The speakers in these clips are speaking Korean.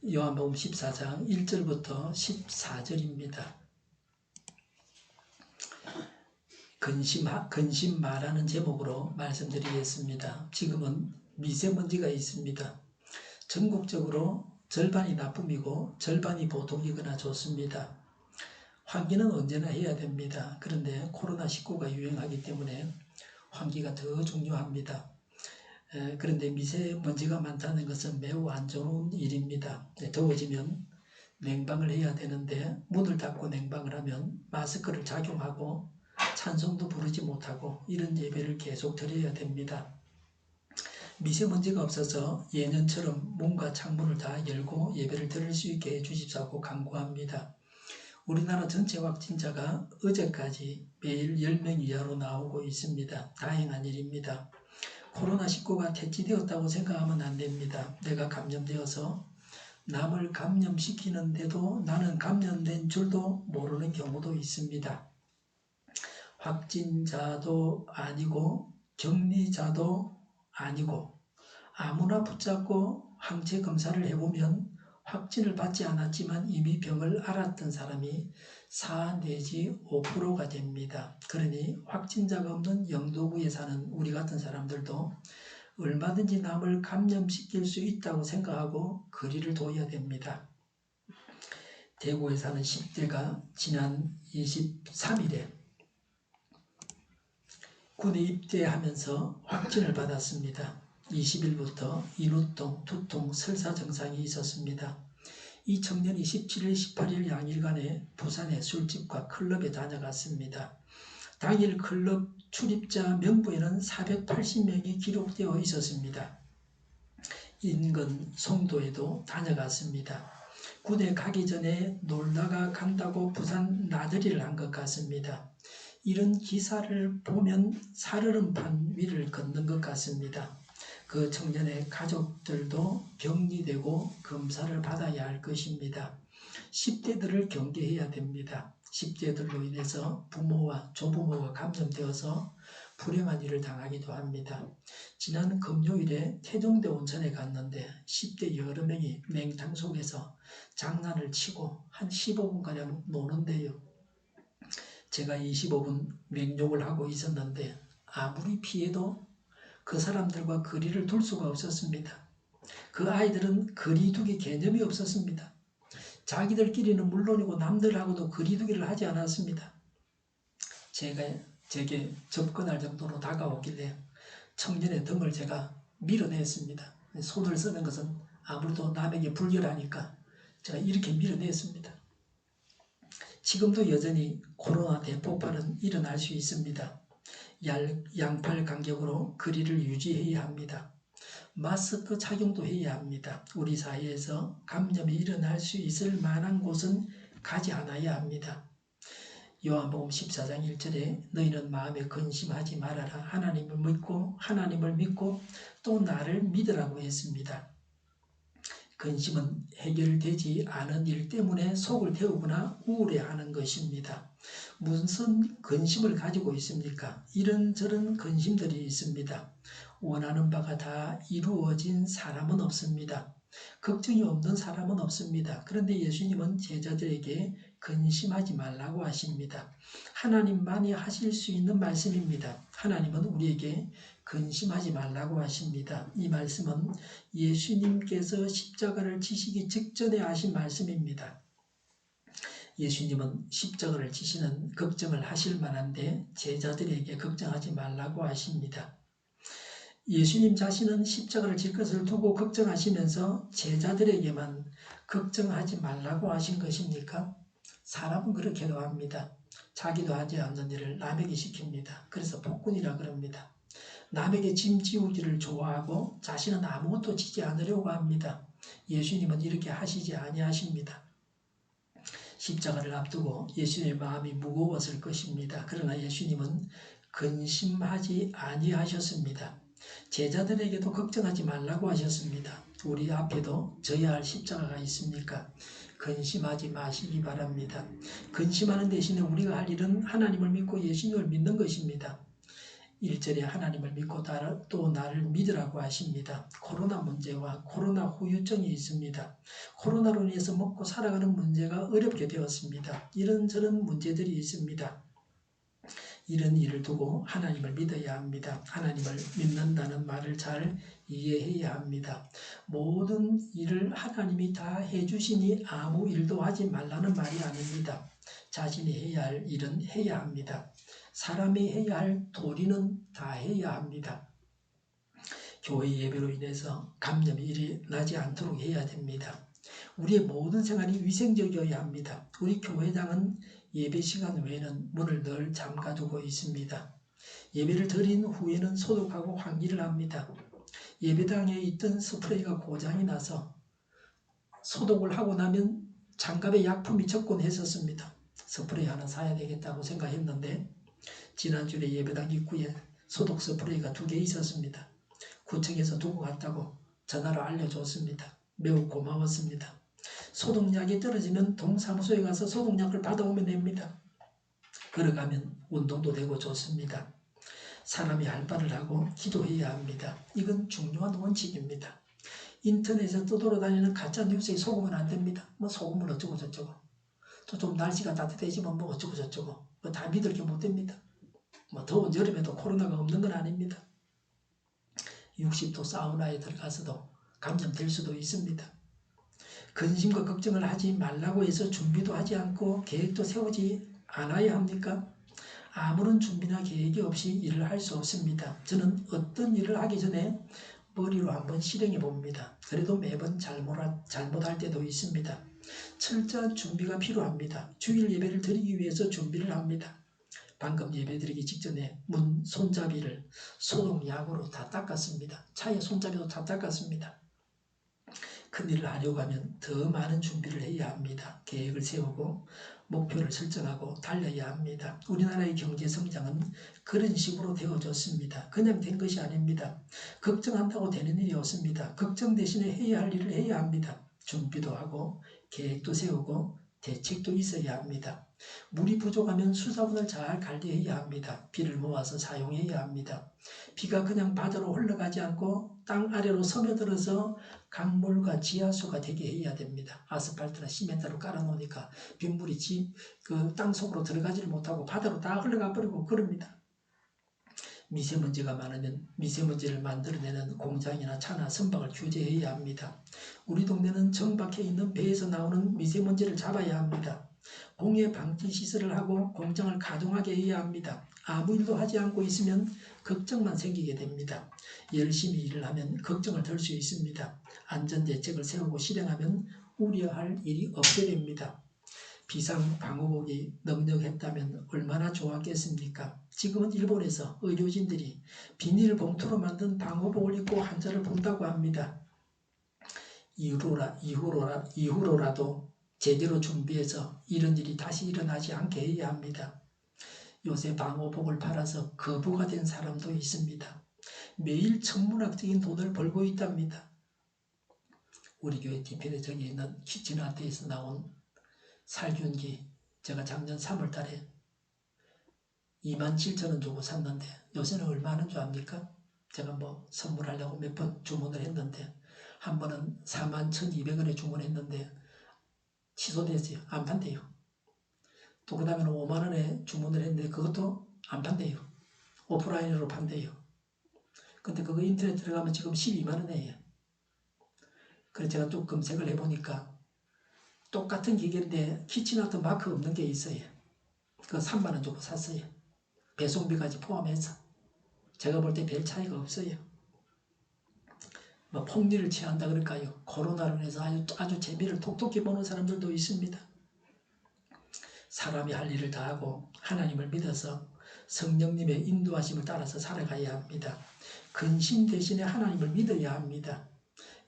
요한복음 14장 1절부터 14절입니다. 근심마라는 제목으로 말씀드리겠습니다. 지금은 미세먼지가 있습니다. 전국적으로 절반이 나쁨이고 절반이 보통이거나 좋습니다. 환기는 언제나 해야 됩니다. 그런데 코로나19가 유행하기 때문에 환기가 더 중요합니다. 그런데 미세먼지가 많다는 것은 매우 안 좋은 일입니다. 더워지면 냉방을 해야 되는데 문을 닫고 냉방을 하면 마스크를 착용하고 찬송도 부르지 못하고 이런 예배를 계속 드려야 됩니다. 미세먼지가 없어서 예년처럼 문과 창문을 다 열고 예배를 드릴 수 있게 해주십사고 간구합니다. 우리나라 전체 확진자가 어제까지 매일 10명 이하로 나오고 있습니다. 다행한 일입니다. 코로나19가 퇴치되었다고 생각하면 안 됩니다. 내가 감염되어서 남을 감염시키는데도 나는 감염된 줄도 모르는 경우도 있습니다. 확진자도 아니고 격리자도 아니고 아무나 붙잡고 항체 검사를 해보면 확진을 받지 않았지만 이미 병을 앓았던 사람이 4 내지 5%가 됩니다. 그러니 확진자가 없는 영도구에 사는 우리 같은 사람들도 얼마든지 남을 감염시킬 수 있다고 생각하고 거리를 둬야 됩니다. 대구에 사는 10대가 지난 23일에 군에 입대하면서 확진을 받았습니다. 20일부터 인후통, 두통, 설사 증상이 있었습니다. 이 청년이 17일, 18일 양일간에 부산의 술집과 클럽에 다녀갔습니다. 당일 클럽 출입자 명부에는 480명이 기록되어 있었습니다. 인근 송도에도 다녀갔습니다. 군에 가기 전에 놀다가 간다고 부산 나들이를 한 것 같습니다. 이런 기사를 보면 살얼음판 위를 걷는 것 같습니다. 그 청년의 가족들도 격리되고 검사를 받아야 할 것입니다. 10대들을 경계해야 됩니다. 10대들로 인해서 부모와 조부모가 감염되어서 불행한 일을 당하기도 합니다. 지난 금요일에 태종대 온천에 갔는데 10대 여러 명이 맹탕 속에서 장난을 치고 한 15분가량 노는데요. 제가 25분 맹욕을 하고 있었는데 아무리 피해도 그 사람들과 거리를 둘 수가 없었습니다. 그 아이들은 거리두기 개념이 없었습니다. 자기들끼리는 물론이고 남들하고도 거리두기를 하지 않았습니다. 제게 접근할 정도로 다가오길래 청년의 등을 제가 밀어냈습니다. 손을 쓰는 것은 아무래도 남에게 불결하니까 제가 이렇게 밀어냈습니다. 지금도 여전히 코로나 대폭발은 일어날 수 있습니다. 양팔 간격으로 거리를 유지해야 합니다. 마스크 착용도 해야 합니다. 우리 사회에서 감염이 일어날 수 있을 만한 곳은 가지 않아야 합니다. 요한복음 14장 1절에 너희는 마음에 근심하지 말아라. 하나님을 믿고 또 나를 믿으라고 했습니다. 근심은 해결되지 않은 일 때문에 속을 태우거나 우울해하는 것입니다. 무슨 근심을 가지고 있습니까? 이런저런 근심들이 있습니다. 원하는 바가 다 이루어진 사람은 없습니다. 걱정이 없는 사람은 없습니다. 그런데 예수님은 제자들에게 근심하지 말라고 하십니다. 하나님만이 하실 수 있는 말씀입니다. 하나님은 우리에게 근심하지 말라고 하십니다. 이 말씀은 예수님께서 십자가를 지시기 직전에 하신 말씀입니다. 예수님은 십자가를 지시는 걱정을 하실 만한데 제자들에게 걱정하지 말라고 하십니다. 예수님 자신은 십자가를 질 것을 두고 걱정하시면서 제자들에게만 걱정하지 말라고 하신 것입니까? 사람은 그렇게도 합니다. 자기도 하지 않는 일을 남에게 시킵니다. 그래서 폭군이라 그럽니다. 남에게 짐 지우기를 좋아하고 자신은 아무것도 지지 않으려고 합니다. 예수님은 이렇게 하시지 아니하십니다. 십자가를 앞두고 예수님의 마음이 무거웠을 것입니다. 그러나 예수님은 근심하지 아니하셨습니다. 제자들에게도 걱정하지 말라고 하셨습니다. 우리 앞에도 져야 할 십자가가 있습니까? 근심하지 마시기 바랍니다. 근심하는 대신에 우리가 할 일은 하나님을 믿고 예수님을 믿는 것입니다. 1절에 하나님을 믿고 또 나를 믿으라고 하십니다. 코로나 문제와 코로나 후유증이 있습니다. 코로나로 인해서 먹고 살아가는 문제가 어렵게 되었습니다. 이런저런 문제들이 있습니다. 이런 일을 두고 하나님을 믿어야 합니다. 하나님을 믿는다는 말을 잘 이해해야 합니다. 모든 일을 하나님이 다 해주시니 아무 일도 하지 말라는 말이 아닙니다. 자신이 해야 할 일은 해야 합니다. 사람이 해야 할 도리는 다 해야 합니다. 교회 예배로 인해서 감염이 일어나지 않도록 해야 됩니다. 우리의 모든 생활이 위생적이어야 합니다. 우리 교회당은 예배 시간 외에는 문을 늘 잠가두고 있습니다. 예배를 드린 후에는 소독하고 환기를 합니다. 예배당에 있던 스프레이가 고장이 나서 소독을 하고 나면 장갑에 약품이 젖곤 했었습니다. 스프레이 하나 사야 되겠다고 생각했는데 지난주에 예배당 입구에 소독 스프레이가 2개 있었습니다. 구청에서 두고 갔다고 전화로 알려줬습니다. 매우 고마웠습니다. 소독약이 떨어지면 동사무소에 가서 소독약을 받아오면 됩니다. 걸어가면 운동도 되고 좋습니다. 사람이 할 바를 하고 기도해야 합니다. 이건 중요한 원칙입니다. 인터넷에 떠돌아다니는 가짜뉴스에 속으면 안 됩니다. 뭐 속으면 어쩌고 저쩌고 또 좀 날씨가 따뜻해지면 뭐 어쩌고 저쩌고 뭐 다 믿을 게 못 됩니다. 뭐 더운 여름에도 코로나가 없는 건 아닙니다. 60도 사우나에 들어가서도 감염될 수도 있습니다. 근심과 걱정을 하지 말라고 해서 준비도 하지 않고 계획도 세우지 않아야 합니까? 아무런 준비나 계획이 없이 일을 할 수 없습니다. 저는 어떤 일을 하기 전에 머리로 한번 실행해 봅니다. 그래도 매번 잘못할 때도 있습니다. 철저한 준비가 필요합니다. 주일 예배를 드리기 위해서 준비를 합니다. 방금 예배드리기 직전에 문 손잡이를 소독약으로 다 닦았습니다. 차의 손잡이도 다 닦았습니다. 큰일을 하려고 하면 더 많은 준비를 해야 합니다. 계획을 세우고 목표를 설정하고 달려야 합니다. 우리나라의 경제 성장은 그런 식으로 되어졌습니다. 그냥 된 것이 아닙니다. 걱정한다고 되는 일이 없습니다. 걱정 대신에 해야 할 일을 해야 합니다. 준비도 하고 계획도 세우고 대책도 있어야 합니다. 물이 부족하면 수자원을 잘 관리해야 합니다. 비를 모아서 사용해야 합니다. 비가 그냥 바다로 흘러가지 않고 땅 아래로 스며들어서 강물과 지하수가 되게 해야 됩니다. 아스팔트나 시멘트로 깔아놓으니까 빗물이 그 땅속으로 들어가지를 못하고 바다로 다 흘러가 버리고 그럽니다. 미세먼지가 많으면 미세먼지를 만들어내는 공장이나 차나 선박을 규제해야 합니다. 우리 동네는 정박해 있는 배에서 나오는 미세먼지를 잡아야 합니다. 공해 방지 시설을 하고 공장을 가동하게 해야 합니다. 아무 일도 하지 않고 있으면 걱정만 생기게 됩니다. 열심히 일을 하면 걱정을 덜 수 있습니다. 안전대책을 세우고 실행하면 우려할 일이 없게 됩니다. 비상방호복이 넉넉했다면 얼마나 좋았겠습니까? 지금은 일본에서 의료진들이 비닐봉투로 만든 방호복을 입고 환자를 본다고 합니다. 이후로라도 제대로 준비해서 이런 일이 다시 일어나지 않게 해야 합니다. 요새 방호복을 팔아서 거부가 된 사람도 있습니다. 매일 천문학적인 돈을 벌고 있답니다. 우리 교회 뒤편에 저기 있는 키친아트에서 나온 살균기 제가 작년 3월 달에 27,000원 주고 샀는데 요새는 얼마 하는 줄 압니까? 제가 뭐 선물하려고 몇 번 주문을 했는데 한 번은 41,200원에 주문했는데 취소됐어요. 안 판대요. 또 그 다음에는 5만원에 주문을 했는데 그것도 안 판대요. 오프라인으로 판대요. 근데 그거 인터넷 들어가면 지금 12만원이에요. 그래서 제가 또 검색을 해보니까 똑같은 기계인데 키친아트 마크 없는 게 있어요. 그거 3만원 주고 샀어요. 배송비까지 포함해서. 제가 볼 때 별 차이가 없어요. 뭐 폭리를 취한다 그럴까요? 코로나로 인해서 아주 재미를 톡톡히 보는 사람들도 있습니다. 사람이 할 일을 다 하고 하나님을 믿어서 성령님의 인도하심을 따라서 살아가야 합니다. 근심 대신에 하나님을 믿어야 합니다.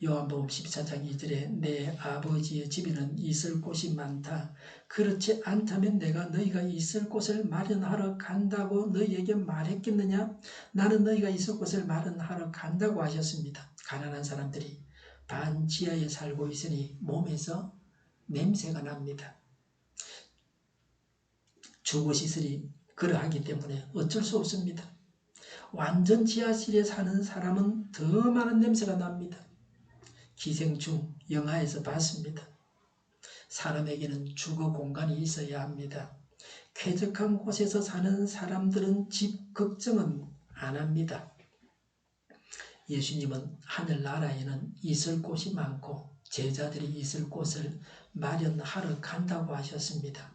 요한복음 14장 2절에 내 아버지의 집에는 있을 곳이 많다. 그렇지 않다면 내가 너희가 있을 곳을 마련하러 간다고 너희에게 말했겠느냐? 나는 너희가 있을 곳을 마련하러 간다고 하셨습니다. 가난한 사람들이 반지하에 살고 있으니 몸에서 냄새가 납니다. 주거시설이 그러하기 때문에 어쩔 수 없습니다. 완전 지하실에 사는 사람은 더 많은 냄새가 납니다. 기생충 영화에서 봤습니다. 사람에게는 주거 공간이 있어야 합니다. 쾌적한 곳에서 사는 사람들은 집 걱정은 안 합니다. 예수님은 하늘나라에는 있을 곳이 많고 제자들이 있을 곳을 마련하러 간다고 하셨습니다.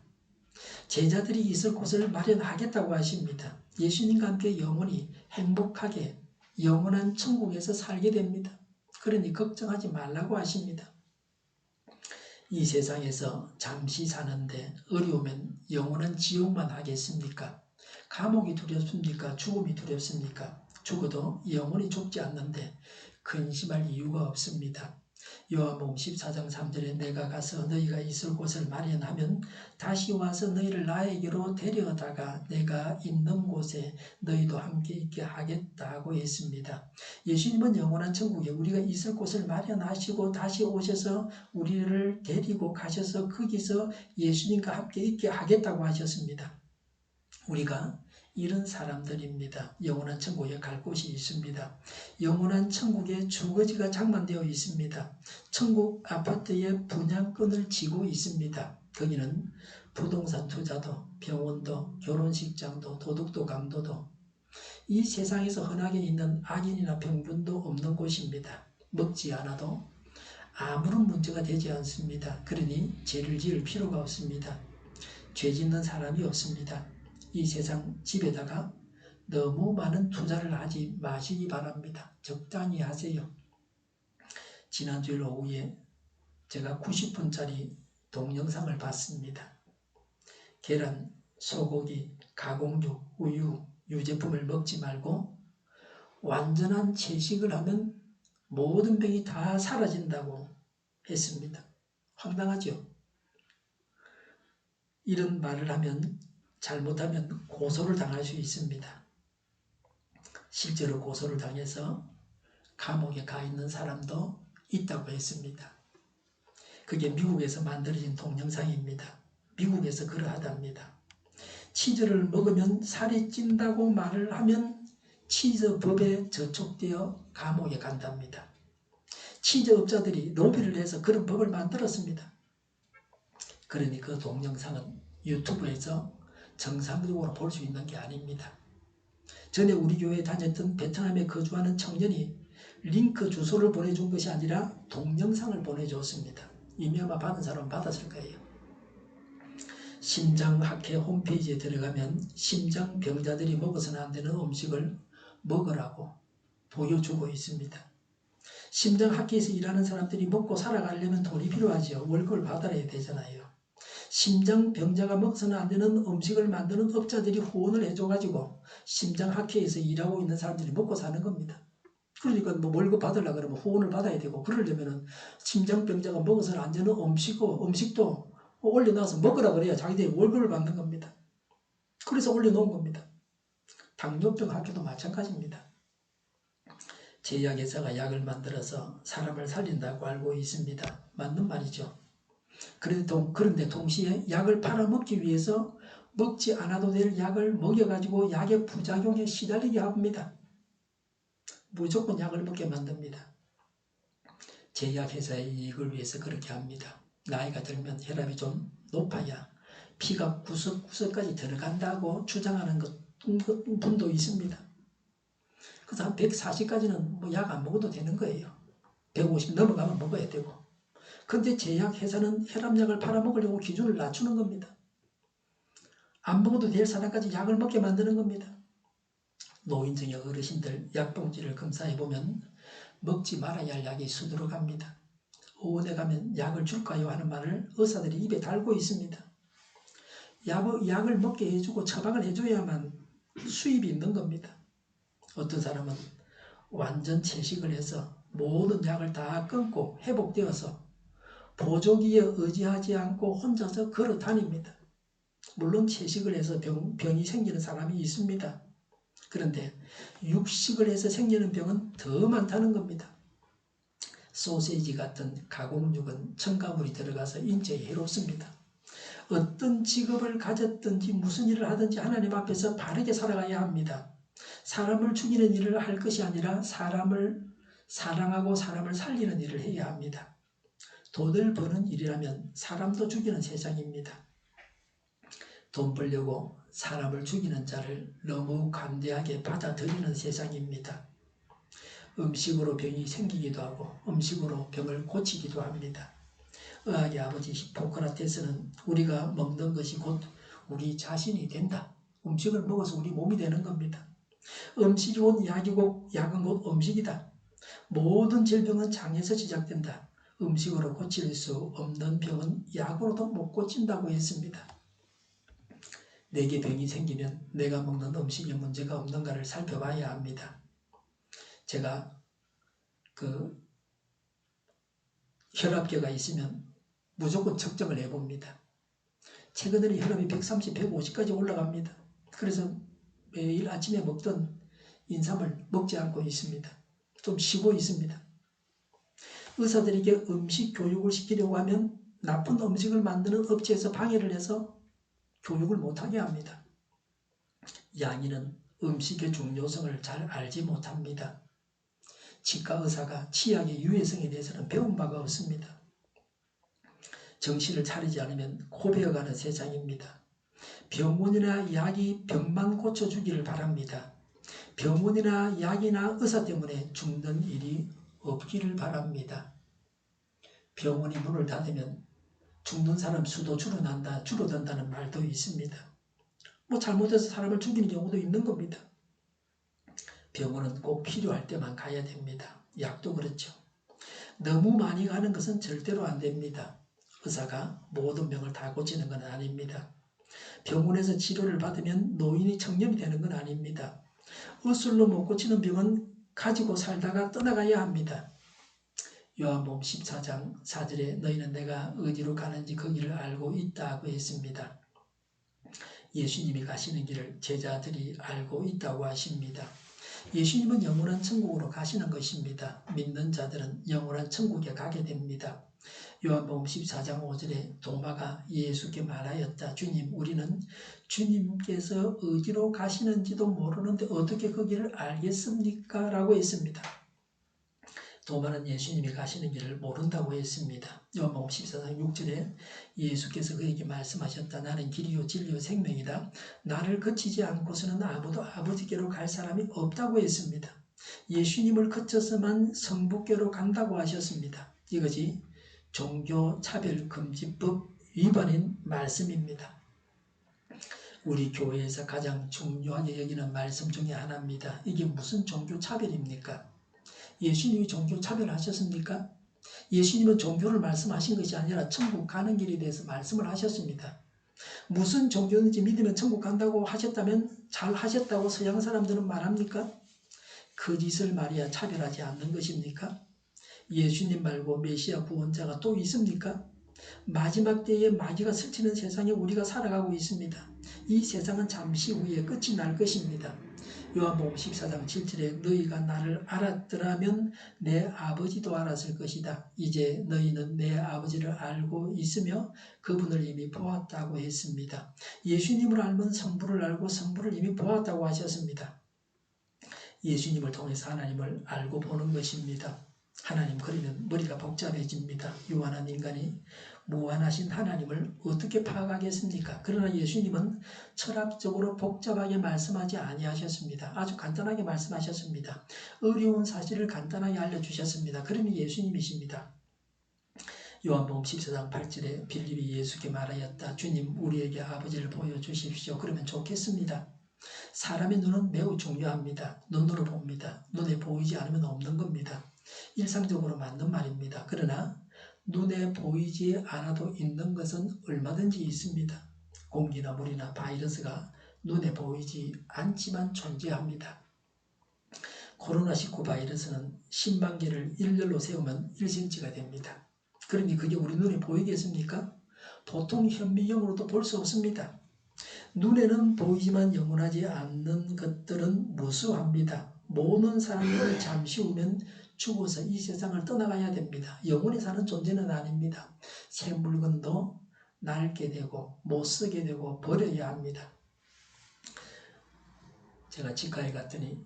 제자들이 있을 곳을 마련하겠다고 하십니다. 예수님과 함께 영원히 행복하게 영원한 천국에서 살게 됩니다. 그러니 걱정하지 말라고 하십니다. 이 세상에서 잠시 사는데 어려우면 영원한 지옥만 하겠습니까? 감옥이 두렵습니까? 죽음이 두렵습니까? 죽어도 영원히 죽지 않는데 근심할 이유가 없습니다. 요한복음 14장 3절에 내가 가서 너희가 있을 곳을 마련하면 다시 와서 너희를 나에게로 데려다가 내가 있는 곳에 너희도 함께 있게 하겠다고 했습니다. 예수님은 영원한 천국에 우리가 있을 곳을 마련하시고 다시 오셔서 우리를 데리고 가셔서 거기서 예수님과 함께 있게 하겠다고 하셨습니다. 우리가 이런 사람들입니다. 영원한 천국에 갈 곳이 있습니다. 영원한 천국에 주거지가 장만되어 있습니다. 천국 아파트에 분양권을 쥐고 있습니다. 거기는 부동산 투자도, 병원도, 결혼식장도, 도둑도, 강도도 이 세상에서 흔하게 있는 악인이나 병균도 없는 곳입니다. 먹지 않아도 아무런 문제가 되지 않습니다. 그러니 죄를 지을 필요가 없습니다. 죄 짓는 사람이 없습니다. 이 세상 집에다가 너무 많은 투자를 하지 마시기 바랍니다. 적당히 하세요. 지난주일 오후에 제가 90분짜리 동영상을 봤습니다. 계란, 소고기, 가공육, 우유, 유제품을 먹지 말고 완전한 채식을 하면 모든 병이 다 사라진다고 했습니다. 황당하죠? 이런 말을 하면 잘못하면 고소를 당할 수 있습니다. 실제로 고소를 당해서 감옥에 가 있는 사람도 있다고 했습니다. 그게 미국에서 만들어진 동영상입니다. 미국에서 그러하답니다. 치즈를 먹으면 살이 찐다고 말을 하면 치즈법에 저촉되어 감옥에 간답니다. 치즈업자들이 로비를 해서 그런 법을 만들었습니다. 그러니 그 동영상은 유튜브에서 정상적으로 볼 수 있는 게 아닙니다. 전에 우리 교회에 다녔던 베트남에 거주하는 청년이 링크 주소를 보내준 것이 아니라 동영상을 보내줬습니다. 이미 아마 받은 사람은 받았을 거예요. 심장학회 홈페이지에 들어가면 심장병자들이 먹어서는 안 되는 음식을 먹으라고 보여주고 있습니다. 심장학회에서 일하는 사람들이 먹고 살아가려면 돈이 필요하죠. 월급을 받아야 되잖아요. 심장병자가 먹어서는 안 되는 음식을 만드는 업자들이 후원을 해줘가지고 심장학회에서 일하고 있는 사람들이 먹고 사는 겁니다. 그러니까 뭐 월급 받으려고 그러면 후원을 받아야 되고 그러려면은 심장병자가 먹어서는 안 되는 음식도 올려놔서 먹으라 그래야 자기들이 월급을 받는 겁니다. 그래서 올려놓은 겁니다. 당뇨병 학회도 마찬가지입니다. 제약회사가 약을 만들어서 사람을 살린다고 알고 있습니다. 맞는 말이죠. 그런데 동시에 약을 팔아먹기 위해서 먹지 않아도 될 약을 먹여가지고 약의 부작용에 시달리게 합니다. 무조건 약을 먹게 만듭니다. 제약회사의 이익을 위해서 그렇게 합니다. 나이가 들면 혈압이 좀 높아야 피가 구석구석까지 들어간다고 주장하는 분도 있습니다. 그래서 한 140까지는 뭐 약 안 먹어도 되는 거예요. 150 넘어가면 먹어야 되고. 근데 제약회사는 혈압약을 팔아먹으려고 기준을 낮추는 겁니다. 안 먹어도 될 사람까지 약을 먹게 만드는 겁니다. 노인정의 어르신들 약봉지를 검사해보면 먹지 말아야 할 약이 수두룩합니다. 의원에 가면 약을 줄까요? 하는 말을 의사들이 입에 달고 있습니다. 약을 먹게 해주고 처방을 해줘야만 수입이 있는 겁니다. 어떤 사람은 완전 채식을 해서 모든 약을 다 끊고 회복되어서 보조기에 의지하지 않고 혼자서 걸어 다닙니다. 물론 채식을 해서 병이 생기는 사람이 있습니다. 그런데 육식을 해서 생기는 병은 더 많다는 겁니다. 소시지 같은 가공육은 첨가물이 들어가서 인체에 해롭습니다. 어떤 직업을 가졌든지 무슨 일을 하든지 하나님 앞에서 바르게 살아가야 합니다. 사람을 죽이는 일을 할 것이 아니라 사람을 사랑하고 사람을 살리는 일을 해야 합니다. 돈을 버는 일이라면 사람도 죽이는 세상입니다. 돈 벌려고 사람을 죽이는 자를 너무 관대하게 받아들이는 세상입니다. 음식으로 병이 생기기도 하고 음식으로 병을 고치기도 합니다. 의학의 아버지 히포크라테스는 우리가 먹는 것이 곧 우리 자신이 된다. 음식을 먹어서 우리 몸이 되는 겁니다. 음식이 곧 약이고 약은 곧 음식이다. 모든 질병은 장에서 시작된다. 음식으로 고칠 수 없는 병은 약으로도 못 고친다고 했습니다. 내게 병이 생기면 내가 먹는 음식에 문제가 없는가를 살펴봐야 합니다. 제가 혈압계가 있으면 무조건 측정을 해봅니다. 최근에는 혈압이 130, 150까지 올라갑니다. 그래서 매일 아침에 먹던 인삼을 먹지 않고 있습니다. 좀 쉬고 있습니다. 의사들에게 음식 교육을 시키려고 하면 나쁜 음식을 만드는 업체에서 방해를 해서 교육을 못하게 합니다. 양인은 음식의 중요성을 잘 알지 못합니다. 치과 의사가 치약의 유해성에 대해서는 배운 바가 없습니다. 정신을 차리지 않으면 고배어가는 세상입니다. 병원이나 약이 병만 고쳐주기를 바랍니다. 병원이나 약이나 의사 때문에 죽는 일이 없기를 바랍니다. 병원이 문을 닫으면 죽는 사람 수도 줄어든다는 말도 있습니다. 잘못해서 사람을 죽이는 경우도 있는 겁니다. 병원은 꼭 필요할 때만 가야 됩니다. 약도 그렇죠. 너무 많이 가는 것은 절대로 안 됩니다. 의사가 모든 병을 다 고치는 건 아닙니다. 병원에서 치료를 받으면 노인이 청년이 되는 건 아닙니다. 의술로 못 고치는 병은 가지고 살다가 떠나가야 합니다. 요한복음 14장 4절에 너희는 내가 어디로 가는지 그 길을 알고 있다고 했습니다. 예수님이 가시는 길을 제자들이 알고 있다고 하십니다. 예수님은 영원한 천국으로 가시는 것입니다. 믿는 자들은 영원한 천국에 가게 됩니다. 요한복음 14장 5절에 도마가 예수께 말하였다. 주님, 우리는 주님께서 어디로 가시는지도 모르는데 어떻게 그 길을 알겠습니까? 라고 했습니다. 도마는 예수님이 가시는 길을 모른다고 했습니다. 요한복음 14장 6절에 예수께서 그에게 말씀하셨다. 나는 길이요 진리요 생명이다. 나를 거치지 않고서는 아무도 아버지께로 갈 사람이 없다고 했습니다. 예수님을 거쳐서만 성부께로 간다고 하셨습니다. 이것이 종교차별금지법 위반인 말씀입니다. 우리 교회에서 가장 중요하게 여기는 말씀 중에 하나입니다. 이게 무슨 종교차별입니까? 예수님이 종교차별하셨습니까? 예수님은 종교를 말씀하신 것이 아니라 천국 가는 길에 대해서 말씀을 하셨습니다. 무슨 종교든지 믿으면 천국 간다고 하셨다면 잘 하셨다고 서양 사람들은 말합니까? 거짓을 말이야 차별하지 않는 것입니까? 예수님 말고 메시아 구원자가 또 있습니까? 마지막 때에 마귀가 스치는 세상에 우리가 살아가고 있습니다. 이 세상은 잠시 후에 끝이 날 것입니다. 요한복음 14장 7절에 너희가 나를 알았더라면 내 아버지도 알았을 것이다. 이제 너희는 내 아버지를 알고 있으며 그분을 이미 보았다고 했습니다. 예수님을 알면 성부를 알고 성부를 이미 보았다고 하셨습니다. 예수님을 통해서 하나님을 알고 보는 것입니다. 하나님 그러면 머리가 복잡해집니다. 유한한 인간이 무한하신 하나님을 어떻게 파악하겠습니까? 그러나 예수님은 철학적으로 복잡하게 말씀하지 아니하셨습니다. 아주 간단하게 말씀하셨습니다. 어려운 사실을 간단하게 알려주셨습니다. 그러니 예수님이십니다. 요한복음 14장 8절에 빌립이 예수께 말하였다. 주님 우리에게 아버지를 보여주십시오. 그러면 좋겠습니다. 사람의 눈은 매우 중요합니다. 눈으로 봅니다. 눈에 보이지 않으면 없는 겁니다. 일상적으로 맞는 말입니다. 그러나 눈에 보이지 않아도 있는 것은 얼마든지 있습니다. 공기나 물이나 바이러스가 눈에 보이지 않지만 존재합니다. 코로나19 바이러스는 10만 개를 일렬로 세우면 1cm가 됩니다. 그러니 그게 우리 눈에 보이겠습니까? 보통 현미경으로도 볼 수 없습니다. 눈에는 보이지만 영원하지 않는 것들은 무수합니다. 모든 사람들은 잠시 후면 죽어서 이 세상을 떠나가야 됩니다. 영원히 사는 존재는 아닙니다. 새 물건도 낡게 되고 못 쓰게 되고 버려야 합니다. 제가 치과에 갔더니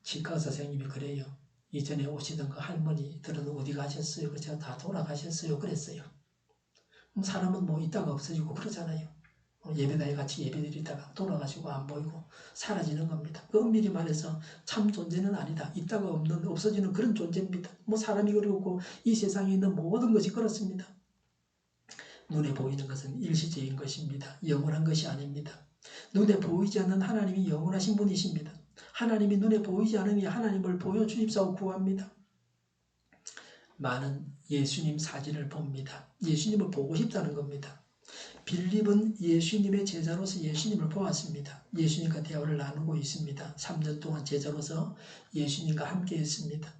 치과 선생님이 그래요. 이전에 오시던 그 할머니들은 어디 가셨어요? 제가 다 돌아가셨어요. 그랬어요. 사람은 뭐 있다가 없어지고 그러잖아요. 예배당에 같이 예배드리다가 돌아가시고 안 보이고 사라지는 겁니다. 엄밀히 말해서 참 존재는 아니다. 있다가 없는 없어지는 그런 존재입니다. 뭐 사람이 그렇고 이 세상에 있는 모든 것이 그렇습니다. 눈에 보이는 것은 일시적인 것입니다. 영원한 것이 아닙니다. 눈에 보이지 않는 하나님이 영원하신 분이십니다. 하나님이 눈에 보이지 않으니 하나님을 보여주십사고 구합니다. 많은 예수님 사진을 봅니다. 예수님을 보고 싶다는 겁니다. 빌립은 예수님의 제자로서 예수님을 보았습니다. 예수님과 대화를 나누고 있습니다. 3년 동안 제자로서 예수님과 함께 했습니다.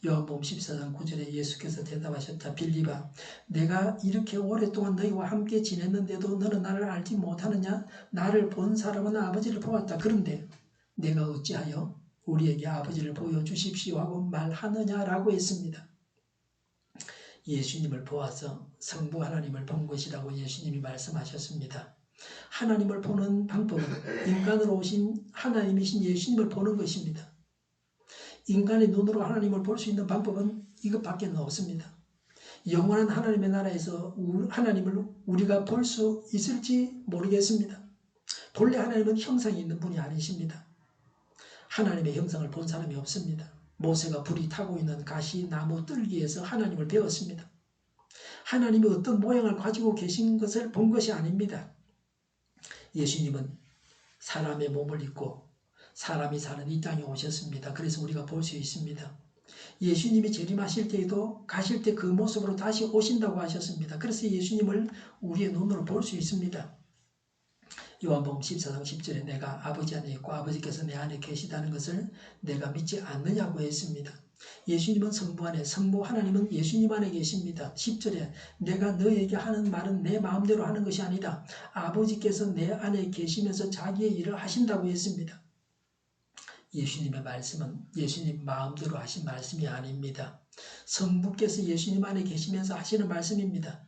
요한복음 14장 9절에 예수께서 대답하셨다. 빌립아, 내가 이렇게 오랫동안 너희와 함께 지냈는데도 너는 나를 알지 못하느냐? 나를 본 사람은 아버지를 보았다. 그런데 내가 어찌하여 우리에게 아버지를 보여주십시오 하고 말하느냐라고 했습니다. 예수님을 보아서 성부 하나님을 본 것이라고 예수님이 말씀하셨습니다. 하나님을 보는 방법은 인간으로 오신 하나님이신 예수님을 보는 것입니다. 인간의 눈으로 하나님을 볼 수 있는 방법은 이것밖에 없습니다. 영원한 하나님의 나라에서 하나님을 우리가 볼 수 있을지 모르겠습니다. 본래 하나님은 형상이 있는 분이 아니십니다. 하나님의 형상을 본 사람이 없습니다. 모세가 불이 타고 있는 가시나무 뜰기에서 하나님을 배웠습니다. 하나님이 어떤 모양을 가지고 계신 것을 본 것이 아닙니다. 예수님은 사람의 몸을 입고 사람이 사는 이 땅에 오셨습니다. 그래서 우리가 볼 수 있습니다. 예수님이 재림하실 때에도 가실 때 그 모습으로 다시 오신다고 하셨습니다. 그래서 예수님을 우리의 눈으로 볼 수 있습니다. 요한복음 14장 10절에 내가 아버지 안에 있고 아버지께서 내 안에 계시다는 것을 내가 믿지 않느냐고 했습니다. 예수님은 성부 안에, 성부 하나님은 예수님 안에 계십니다. 10절에 내가 너에게 하는 말은 내 마음대로 하는 것이 아니다. 아버지께서 내 안에 계시면서 자기의 일을 하신다고 했습니다. 예수님의 말씀은 예수님 마음대로 하신 말씀이 아닙니다. 성부께서 예수님 안에 계시면서 하시는 말씀입니다.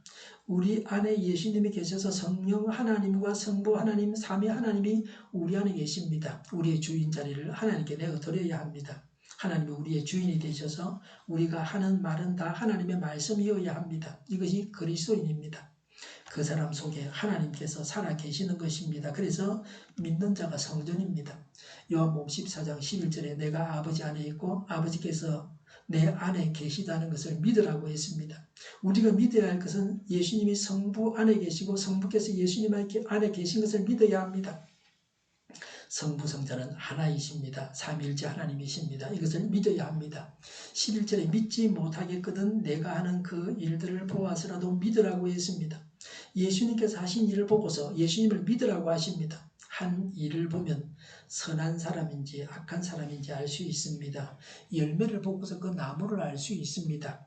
우리 안에 예수님이 계셔서 성령 하나님과 성부 하나님, 삼위 하나님이 우리 안에 계십니다. 우리의 주인 자리를 하나님께 내어드려야 합니다. 하나님이 우리의 주인이 되셔서 우리가 하는 말은 다 하나님의 말씀이어야 합니다. 이것이 그리스도인입니다. 그 사람 속에 하나님께서 살아 계시는 것입니다. 그래서 믿는 자가 성전입니다. 요한복음 14장 11절에 내가 아버지 안에 있고 아버지께서 내 안에 계시다는 것을 믿으라고 했습니다. 우리가 믿어야 할 것은 예수님이 성부 안에 계시고 성부께서 예수님 안에 계신 것을 믿어야 합니다. 성부 성자는 하나이십니다. 삼위일체 하나님이십니다. 이것을 믿어야 합니다. 11절에 믿지 못하겠거든 내가 하는 그 일들을 보아서라도 믿으라고 했습니다. 예수님께서 하신 일을 보고서 예수님을 믿으라고 하십니다. 한 일을 보면 선한 사람인지 악한 사람인지 알 수 있습니다. 열매를 보고서 그 나무를 알 수 있습니다.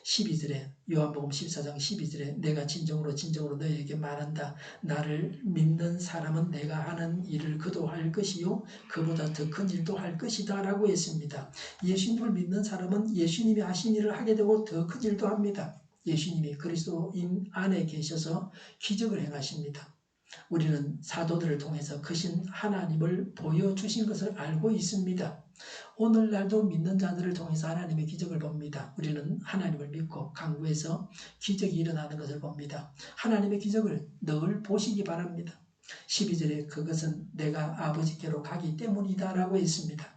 12절에 요한복음 14장 12절에 내가 진정으로 너희에게 말한다. 나를 믿는 사람은 내가 하는 일을 그도 할 것이요 그보다 더 큰 일도 할 것이다 라고 했습니다. 예수님을 믿는 사람은 예수님이 하신 일을 하게 되고 더 큰 일도 합니다. 예수님이 그리스도인 안에 계셔서 기적을 행하십니다. 우리는 사도들을 통해서 크신 하나님을 보여주신 것을 알고 있습니다. 오늘날도 믿는 자들을 통해서 하나님의 기적을 봅니다. 우리는 하나님을 믿고 강구해서 기적이 일어나는 것을 봅니다. 하나님의 기적을 늘 보시기 바랍니다. 12절에 그것은 내가 아버지께로 가기 때문이다 라고 했습니다.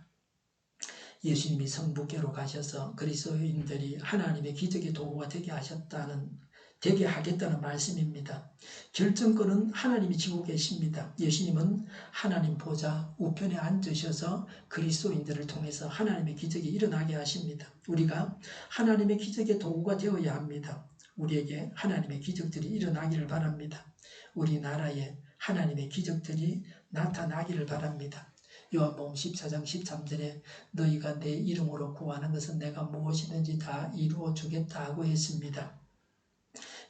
예수님이 성부께로 가셔서 그리스도인들이 하나님의 기적의 도구가 되게 하겠다는 말씀입니다. 결정권은 하나님이 지고 계십니다. 예수님은 하나님 보좌 우편에 앉으셔서 그리스도인들을 통해서 하나님의 기적이 일어나게 하십니다. 우리가 하나님의 기적의 도구가 되어야 합니다. 우리에게 하나님의 기적들이 일어나기를 바랍니다. 우리나라에 하나님의 기적들이 나타나기를 바랍니다. 요한복음 14장 13절에 너희가 내 이름으로 구하는 것은 내가 무엇이든지 다 이루어 주겠다 하고 했습니다.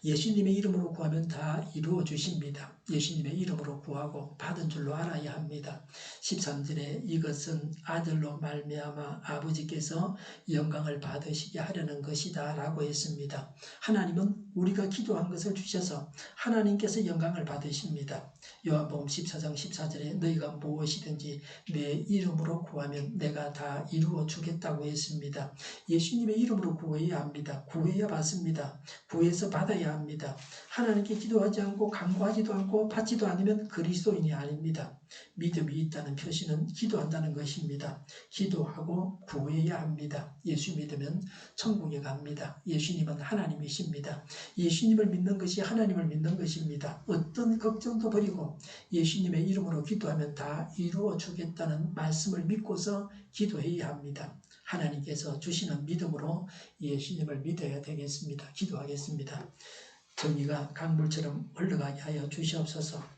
예수님의 이름으로 구하면 다 이루어 주십니다. 예수님의 이름으로 구하고 받은 줄로 알아야 합니다. 13절에 이것은 아들로 말미암아 아버지께서 영광을 받으시게 하려는 것이다 라고 했습니다. 하나님은 우리가 기도한 것을 주셔서 하나님께서 영광을 받으십니다. 요한복음 14장 14절에 너희가 무엇이든지 내 이름으로 구하면 내가 다 이루어 주겠다고 했습니다. 예수님의 이름으로 구해야 합니다. 구해야 받습니다. 구해서 받아야 합니다. 하나님께 기도하지 않고 간구하지도 않고 받지도 않으면 그리스도인이 아닙니다. 믿음이 있다는 표시는 기도한다는 것입니다. 기도하고 구해야 합니다. 예수 믿으면 천국에 갑니다. 예수님은 하나님이십니다. 예수님을 믿는 것이 하나님을 믿는 것입니다. 어떤 걱정도 버리고 예수님의 이름으로 기도하면 다 이루어 주겠다는 말씀을 믿고서 기도해야 합니다. 하나님께서 주시는 믿음으로 예수님을 믿어야 되겠습니다. 기도하겠습니다. 정의가 강물처럼 흘러가게 하여 주시옵소서.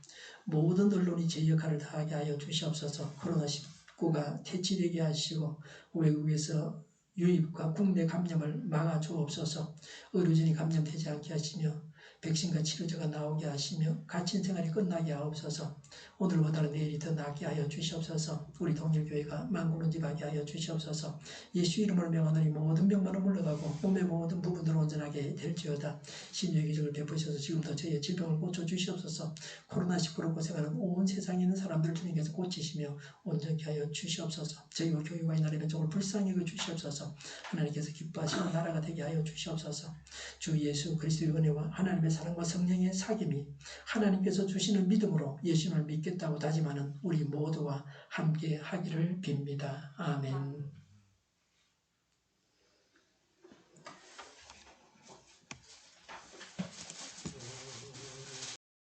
모든 언론이 제 역할을 다하게 하여 주시옵소서. 코로나19가 퇴치되게 하시고 외국에서 유입과 국내 감염을 막아주옵소서. 의료진이 감염되지 않게 하시며 백신과 치료제가 나오게 하시며 갇힌 생활이 끝나게 하옵소서. 오늘보다는 내일이 더 낫게 하여 주시옵소서. 우리 동일교회가 만국론집하게 하여 주시옵소서. 예수 이름을 명하노니 모든 병만은 물러가고 몸의 모든 부분으로 온전하게 될지어다. 신유의 기적을 베푸셔서 지금도 저희의 질병을 고쳐주시옵소서. 코로나19로 고생하는 온 세상에 있는 사람들을 주님께서 고치시며 온전케 하여 주시옵소서. 저희와 교회가 이 나라의 왼쪽을 불쌍히 여겨 주시옵소서. 하나님께서 기뻐하시는 나라가 되게 하여 주시옵소서. 주 예수 그리스도의 은혜와 하나님의 사랑과 성령의 사귐이 하나님께서 주시는 믿음으로 예수님을 믿겠다고 다짐하는 우리 모두와 함께 하기를 빕니다. 아멘.